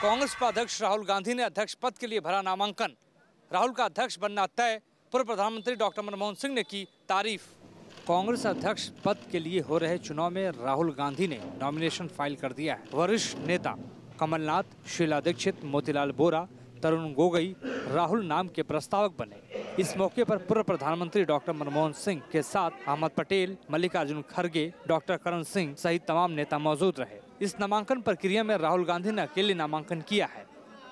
कांग्रेस उपाध्यक्ष राहुल गांधी ने अध्यक्ष पद के लिए भरा नामांकन। राहुल का अध्यक्ष बनना तय, पूर्व प्रधानमंत्री डॉक्टर मनमोहन सिंह ने की तारीफ। कांग्रेस अध्यक्ष पद के लिए हो रहे चुनाव में राहुल गांधी ने नॉमिनेशन फाइल कर दिया है। वरिष्ठ नेता कमलनाथ, शीला दीक्षित, मोतीलाल वोरा, तरुण गोगोई राहुल नाम के प्रस्तावक बने। इस मौके पर पूर्व प्रधानमंत्री डॉक्टर मनमोहन सिंह के साथ अहमद पटेल, मल्लिकार्जुन खड़गे, डॉक्टर करण सिंह सहित तमाम नेता मौजूद रहे। इस नामांकन प्रक्रिया में राहुल गांधी ने अकेले नामांकन किया है।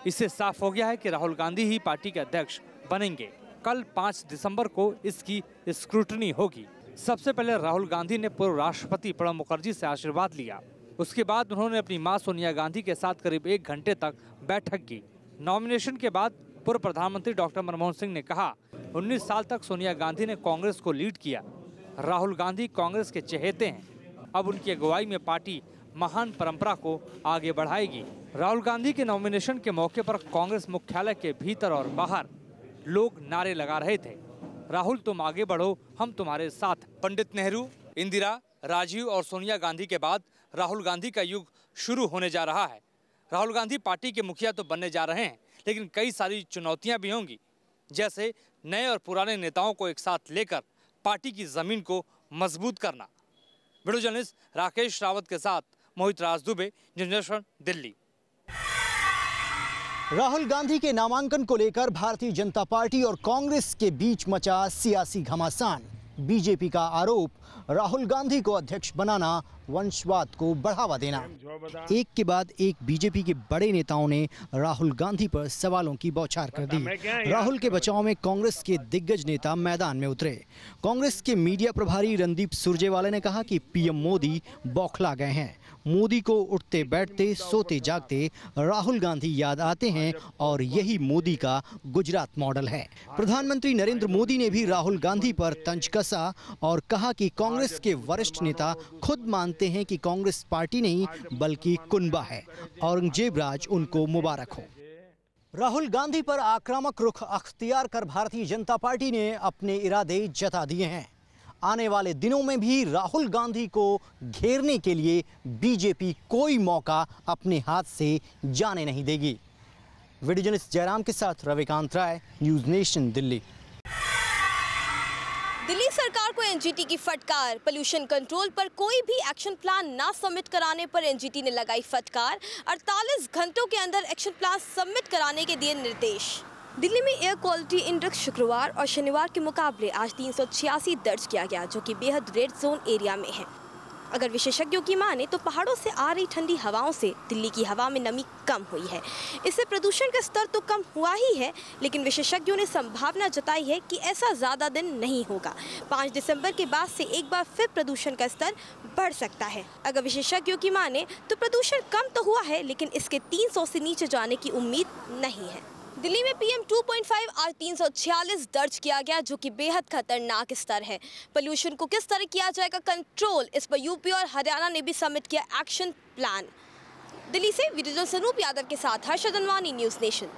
इससे साफ हो गया है कि राहुल गांधी ही पार्टी के अध्यक्ष बनेंगे। कल 5 दिसंबर को इसकी स्क्रूटनी होगी। सबसे पहले राहुल गांधी ने पूर्व राष्ट्रपति प्रणब मुखर्जी से आशीर्वाद लिया। उसके बाद उन्होंने अपनी मां सोनिया गांधी के साथ करीब 1 घंटे तक बैठक की। नॉमिनेशन के बाद पूर्व प्रधानमंत्री डॉक्टर मनमोहन सिंह ने कहा, 19 साल तक सोनिया गांधी ने कांग्रेस को लीड किया। राहुल गांधी कांग्रेस के चहेते हैं। अब उनकी अगुवाई में पार्टी महान परंपरा को आगे बढ़ाएगी। राहुल गांधी के नॉमिनेशन के मौके पर कांग्रेस मुख्यालय के भीतर और बाहर लोग नारे लगा रहे थे, राहुल तुम आगे बढ़ो, हम तुम्हारे साथ। पंडित नेहरू, इंदिरा, राजीव और सोनिया गांधी के बाद राहुल गांधी का युग शुरू होने जा रहा है। राहुल गांधी पार्टी के मुखिया तो बनने जा रहे हैं, लेकिन कई सारी चुनौतियां भी होंगी, जैसे नए और पुराने नेताओं को एक साथ लेकर पार्टी की जमीन को मजबूत करना। वीडियो जर्नलिस्ट राकेश रावत के साथ मोहित राज दुबे, जनरेशन दिल्ली। राहुल गांधी के नामांकन को लेकर भारतीय जनता पार्टी और कांग्रेस के बीच मचा सियासी घमासान। बीजेपी का आरोप, राहुल गांधी को अध्यक्ष बनाना वंशवाद को बढ़ावा देना। एक के बाद एक बीजेपी के बड़े नेताओं ने राहुल गांधी पर सवालों की बौछार कर दी। राहुल के बचाव में कांग्रेस के दिग्गज नेता मैदान में उतरे। कांग्रेस के मीडिया प्रभारी रणदीप सुरजेवाला ने कहा कि पीएम मोदी बौखला गए हैं। मोदी को उठते बैठते सोते जागते राहुल गांधी याद आते हैं और यही मोदी का गुजरात मॉडल है। प्रधानमंत्री नरेंद्र मोदी ने भी राहुल गांधी पर तंज कसा और कहा कि कांग्रेस के वरिष्ठ नेता खुद मानते हैं कि कांग्रेस पार्टी नहीं बल्कि कुनबा है। औरंगजेब राज उनको मुबारक हो। राहुल गांधी पर आक्रामक रुख अख्तियार कर भारतीय जनता पार्टी ने अपने इरादे जता दिए हैं। आने वाले दिनों में भी राहुल गांधी को घेरने के लिए बीजेपी कोई मौका अपने हाथ से जाने नहीं देगी। वीडियो जर्नलिस्ट जयराम के साथ रविकांत राय, न्यूज़ नेशन दिल्ली। दिल्ली सरकार को एनजीटी की फटकार। पोल्यूशन कंट्रोल पर कोई भी एक्शन प्लान ना सबमिट कराने पर एनजीटी ने लगाई फटकार। 48 घंटों के अंदर एक्शन प्लान सबमिट कराने के दिए निर्देश। दिल्ली में एयर क्वालिटी इंडेक्स शुक्रवार और शनिवार के मुकाबले आज 386 दर्ज किया गया, जो कि बेहद रेड जोन एरिया में है। अगर विशेषज्ञों की माने तो पहाड़ों से आ रही ठंडी हवाओं से दिल्ली की हवा में नमी कम हुई है। इससे प्रदूषण का स्तर तो कम हुआ ही है, लेकिन विशेषज्ञों ने संभावना जताई है कि ऐसा ज़्यादा दिन नहीं होगा। 5 दिसंबर के बाद से एक बार फिर प्रदूषण का स्तर बढ़ सकता है। अगर विशेषज्ञों की माने तो प्रदूषण कम तो हुआ है, लेकिन इसके 300 से नीचे जाने की उम्मीद नहीं है। दिल्ली में PM 2.5 आज 346 दर्ज किया गया, जो कि बेहद खतरनाक स्तर है। पोल्यूशन को किस तरह किया जाएगा कंट्रोल, इस पर यूपी और हरियाणा ने भी सबमिट किया एक्शन प्लान। दिल्ली से वीडियो जर्नलिस्ट अनूप यादव के साथ Harshad Anwani, News Nation.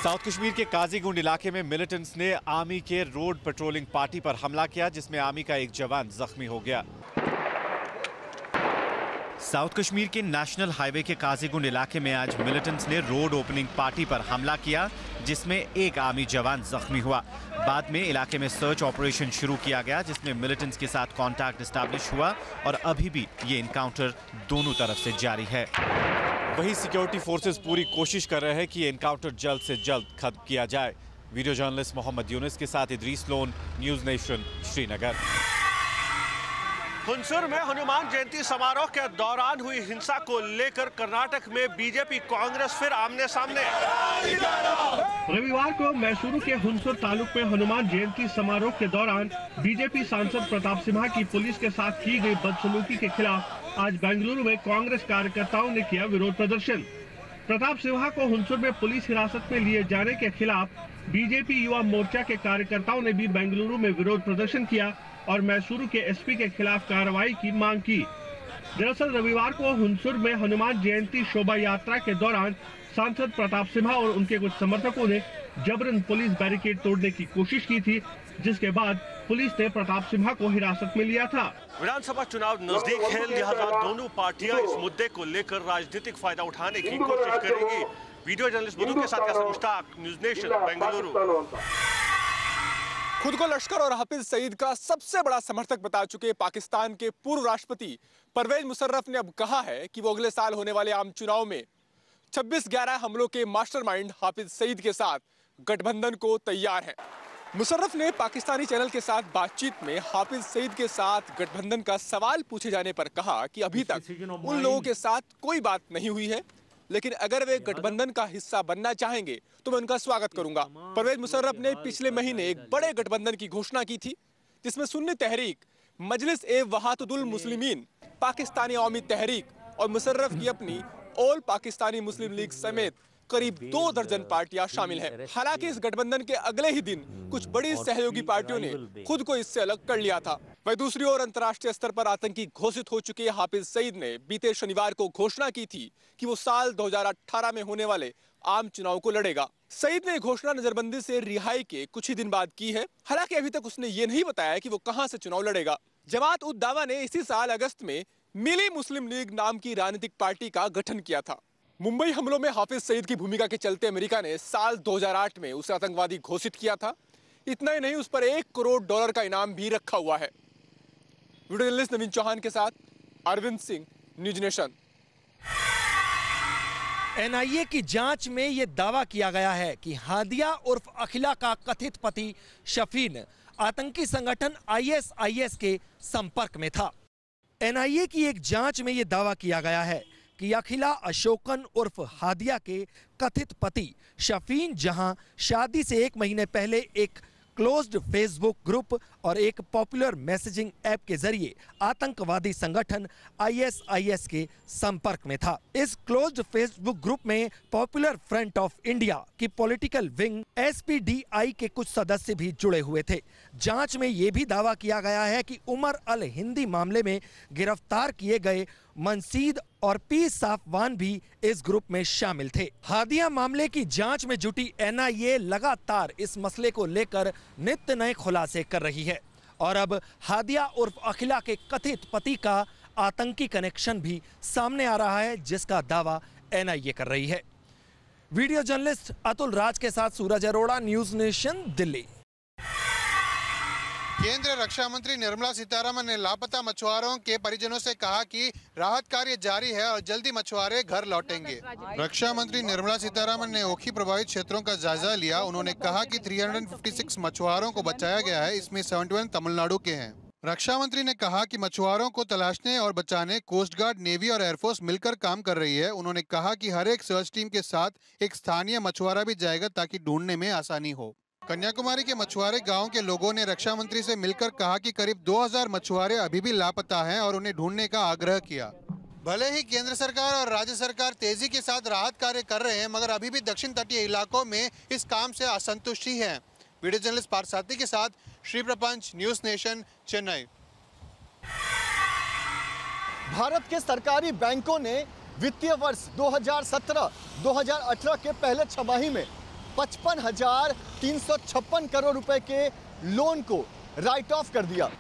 South Kashmir के काजीगुंड इलाके में मिलिटेंट्स ने आर्मी के रोड पेट्रोलिंग पार्टी पर हमला किया, जिसमें आर्मी का एक जवान जख्मी हो गया। साउथ कश्मीर के नेशनल हाईवे के काजीगुंड इलाके में आज मिलिटेंट्स ने रोड ओपनिंग पार्टी पर हमला किया, जिसमें एक आर्मी जवान जख्मी हुआ। बाद में इलाके में सर्च ऑपरेशन शुरू किया गया, जिसमें मिलिटेंट्स के साथ कांटेक्ट एस्टैब्लिश हुआ और अभी भी ये इनकाउंटर दोनों तरफ से जारी है। वहीं सिक्योरिटी फोर्सेस पूरी कोशिश कर रहे हैं कि ये इनकाउंटर जल्द से जल्द खत्म किया जाए। वीडियो जर्नलिस्ट मोहम्मद यूनिस के साथ इदरीस लोन, न्यूज़ नेशन, श्रीनगर। हुनसुर में हनुमान जयंती समारोह के दौरान हुई हिंसा को लेकर कर्नाटक में बीजेपी कांग्रेस फिर आमने सामने। रविवार को मैसूरू के हुनसुर तालुक में हनुमान जयंती समारोह के दौरान बीजेपी सांसद प्रताप सिम्हा की पुलिस के साथ की गई बदसलूकी के खिलाफ आज बेंगलुरु में कांग्रेस कार्यकर्ताओं ने किया विरोध प्रदर्शन। प्रताप सिम्हा को हुनसुर में पुलिस हिरासत में लिए जाने के खिलाफ बीजेपी युवा मोर्चा के कार्यकर्ताओं ने भी बेंगलुरु में विरोध प्रदर्शन किया और मैसूरू के एसपी के खिलाफ कार्रवाई की मांग की। दरअसल रविवार को हुनसुर में हनुमान जयंती शोभा यात्रा के दौरान सांसद प्रताप सिम्हा और उनके कुछ समर्थकों ने जबरन पुलिस बैरिकेड तोड़ने की कोशिश की थी, जिसके बाद पुलिस ने प्रताप सिम्हा को हिरासत में लिया था। विधानसभा चुनाव नजदीक है, लिहाजा दोनों पार्टियां इस मुद्दे को लेकर राजनीतिक फायदा उठाने की कोशिश करेंगी। वीडियो जर्नलिस्ट मधु के साथ मुश्ताक, न्यूज़ नेशन, बेंगलुरु। खुद को लश्कर और हाफिज सईद का सबसे बड़ा समर्थक बता चुके पाकिस्तान के पूर्व राष्ट्रपति परवेज मुशर्रफ ने अब कहा है कि वो अगले साल होने वाले आम चुनाव में 26/11 हमलों के मास्टरमाइंड हाफिज सईद के साथ गठबंधन को तैयार है। मुशर्रफ ने पाकिस्तानी चैनल के साथ बातचीत में हाफिज सईद के साथ गठबंधन का सवाल पूछे जाने पर कहा कि अभी तक उन लोगों के साथ कोई बात नहीं हुई है, लेकिन अगर वे गठबंधन का हिस्सा बनना चाहेंगे तो मैं उनका स्वागत करूंगा। परवेज मुशर्रफ ने पिछले महीने एक बड़े गठबंधन की घोषणा की थी, जिसमें सुन्नी तहरीक, मजलिस-ए-वहादुल मुस्लिमीन, पाकिस्तानी अवामी तहरीक और मुशर्रफ की अपनी ऑल पाकिस्तानी मुस्लिम लीग समेत करीब 2 दर्जन पार्टियां शामिल हैं। हालांकि इस गठबंधन के अगले ही दिन कुछ बड़ी सहयोगी पार्टियों ने खुद को इससे अलग कर लिया था। वहीं दूसरी ओर अंतर्राष्ट्रीय स्तर पर आतंकी घोषित हो चुके हाफिज सईद ने बीते शनिवार को घोषणा की थी कि वो साल 2018 में होने वाले आम चुनाव को लड़ेगा। सईद ने घोषणा नजरबंदी से रिहाई के कुछ ही दिन बाद की है। हालांकि अभी तक उसने ये नहीं बताया कि वो कहां से चुनाव लड़ेगा। जमात उद दावा ने इसी साल अगस्त में मिली मुस्लिम लीग नाम की राजनीतिक पार्टी का गठन किया था। मुंबई हमलों में हाफिज सईद की भूमिका के चलते अमेरिका ने साल 2008 में उसे आतंकवादी घोषित किया था। इतना ही नहीं, उस पर $1 करोड़ का इनाम भी रखा हुआ है। वीडियो जर्नलिस्ट नवीन चौहान के साथ Arvind Singh, news nation. NIA की जांच में यह दावा किया गया है कि हादिया उर्फ अखिला का कथित पति शफीन आतंकी संगठन ISIS के संपर्क में था। एनआईए की एक जांच में यह दावा किया गया है कि अखिला अशोकन उर्फ हादिया के कथित पति शफीन जहां शादी से 1 महीने पहले एक क्लोज्ड फेसबुक ग्रुप और एक पॉपुलर मैसेजिंग ऐप के जरिए आतंकवादी संगठन ISIS के संपर्क में था। इस क्लोज्ड फेसबुक ग्रुप में पॉपुलर फ्रंट ऑफ इंडिया की पॉलिटिकल विंग SPDI के कुछ सदस्य भी जुड़े हुए थे। जांच में यह भी दावा किया गया है कि उमर अल हिंदी मामले में गिरफ्तार किए गए मनसीद और पी साफवान भी इस ग्रुप में शामिल थे। हादिया मामले की जांच में जुटी एनआईए लगातार इस मसले को लेकर नित्य नए खुलासे कर रही है और अब हादिया उर्फ अखिला के कथित पति का आतंकी कनेक्शन भी सामने आ रहा है, जिसका दावा एनआईए कर रही है। वीडियो जर्नलिस्ट अतुल राज के साथ सूरज अरोड़ा, न्यूज़ नेशन, दिल्ली। केंद्रीय रक्षा मंत्री निर्मला सीतारमन ने लापता मछुआरों के परिजनों से कहा कि राहत कार्य जारी है और जल्दी मछुआरे घर लौटेंगे। रक्षा मंत्री निर्मला सीतारमन ने ओखी प्रभावित क्षेत्रों का जायजा लिया। उन्होंने कहा कि 356 मछुआरों को बचाया गया है, इसमें 71 तमिलनाडु के हैं। रक्षा मंत्री ने कहा कि मछुआरों को तलाशने और बचाने कोस्ट गार्ड, नेवी और एयरफोर्स मिलकर काम कर रही है। उन्होंने कहा कि हर एक सर्च टीम के साथ एक स्थानीय मछुआरा भी जाएगा ताकि ढूंढने में आसानी हो। कन्याकुमारी के मछुआरे गांव के लोगों ने रक्षा मंत्री से मिलकर कहा कि करीब 2000 मछुआरे अभी भी लापता हैं और उन्हें ढूंढने का आग्रह किया। भले ही केंद्र सरकार और राज्य सरकार तेजी के साथ राहत कार्य कर रहे हैं, मगर अभी भी दक्षिण तटीय इलाकों में इस काम से असंतुष्टि है। वीडियो जर्नलिस्ट पार्थ साथी के साथ श्री प्रपंच, न्यूज़ नेशन, चेन्नई। भारत के सरकारी बैंकों ने वित्तीय वर्ष 2017-2018 के पहले छमाही में 55,356 करोड़ रुपए के लोन को राइट ऑफ कर दिया।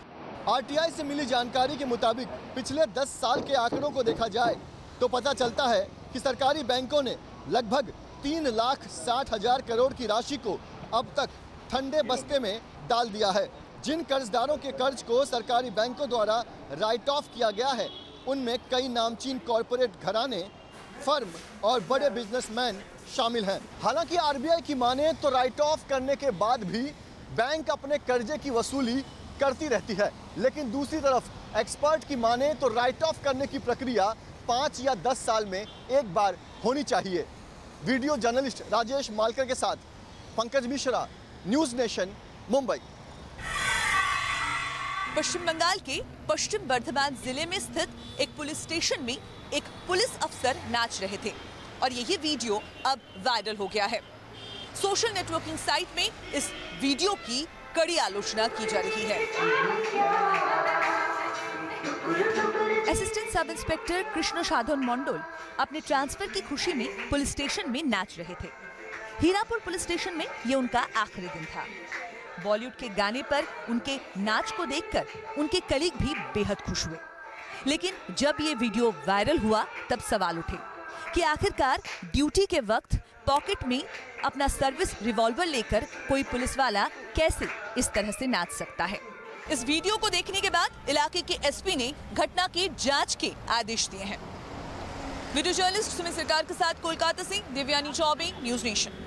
आरटीआई से मिली जानकारी के मुताबिक पिछले 10 साल के आंकड़ों को देखा जाए तो पता चलता है कि सरकारी बैंकों ने लगभग 3,60,000 करोड़ की राशि को अब तक ठंडे बस्ते में डाल दिया है। जिन कर्जदारों के कर्ज को सरकारी बैंकों द्वारा राइट ऑफ किया गया है, उनमें कई नामचीन कॉरपोरेट घराने, फर्म और बड़े बिजनेसमैन शामिल हैं। हालांकि आरबीआई की माने तो राइट ऑफ करने के बाद भी बैंक अपने कर्जे की वसूली करती रहती है, लेकिन दूसरी तरफ एक्सपर्ट की माने तो राइट ऑफ करने की प्रक्रिया 5 या 10 साल में एक बार होनी चाहिए। वीडियो जर्नलिस्ट राजेश मालकर के साथ पंकज मिश्रा, न्यूज़ नेशन, मुंबई। पश्चिम बंगाल के पश्चिम बर्धमान जिले में स्थित एक पुलिस स्टेशन में एक पुलिस अफसर नाच रहे थे और यही वीडियो अब वायरल हो गया है। सोशल नेटवर्किंग साइट में इस वीडियो की कड़ी आलोचना की जा रही है। असिस्टेंट सब इंस्पेक्टर कृष्ण साधन मंडल अपने ट्रांसफर की खुशी में पुलिस स्टेशन में नाच रहे थे। हीरापुर पुलिस स्टेशन में ये उनका आखिरी दिन था। बॉलीवुड के गाने पर उनके नाच को देखकर उनके कलीग भी बेहद खुश हुए। लेकिन जब ये वीडियो वायरल हुआ तब सवाल उठे कि आखिरकार ड्यूटी के वक्त पॉकेट में अपना सर्विस रिवॉल्वर लेकर कोई पुलिस वाला कैसे इस तरह से नाच सकता है। इस वीडियो को देखने के बाद इलाके के एसपी ने घटना की जांच के आदेश दिए हैं। वीडियो जर्नलिस्ट सुमित सरकार के साथ कोलकाता से देवयानी चौबे, न्यूज नेशन।